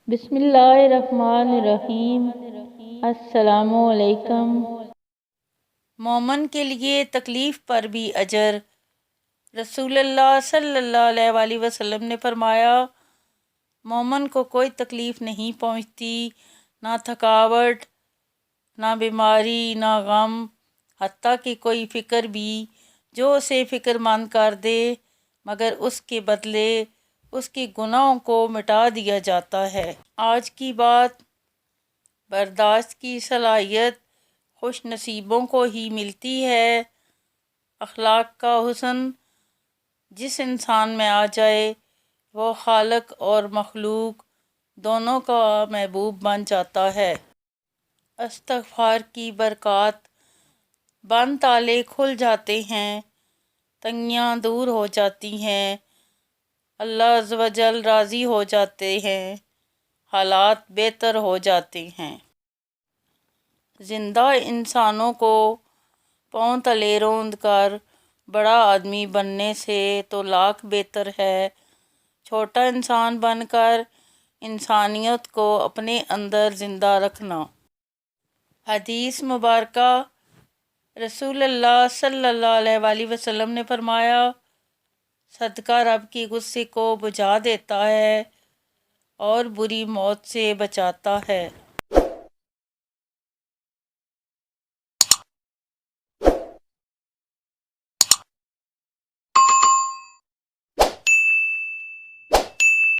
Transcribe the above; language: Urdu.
بسم اللہ الرحمن الرحیم۔ السلام علیکم۔ مومن کے لیے تکلیف پر بھی اجر۔ رسول اللہ صلی اللہ علیہ وآلہ وسلم نے فرمایا، مومن کو کوئی تکلیف نہیں پہنچتی، نہ تھکاوٹ، نہ بیماری، نہ غم، حتیٰ کہ کوئی فکر بھی جو اسے فکر مند کر دے، مگر اس کے بدلے اس کے گناہوں کو مٹا دیا جاتا ہے۔ آج کی بات، برداشت کی صلاحیت خوش نصیبوں کو ہی ملتی ہے۔ اخلاق کا حسن جس انسان میں آ جائے، وہ خالق اور مخلوق دونوں کا محبوب بن جاتا ہے۔ استغفار کی برکات، بند تالے کھل جاتے ہیں، تنگیاں دور ہو جاتی ہیں، اللہ عز و جل راضی ہو جاتے ہیں، حالات بہتر ہو جاتے ہیں۔ زندہ انسانوں کو پاؤں تلے روند کر بڑا آدمی بننے سے تو لاکھ بہتر ہے چھوٹا انسان بن کر انسانیت کو اپنے اندر زندہ رکھنا۔ حدیث مبارکہ، رسول اللہ صلی اللہ علیہ وآلہ وسلم نے فرمایا، صدقہ رب کی غصے کو بجھا دیتا ہے اور بری موت سے بچاتا ہے۔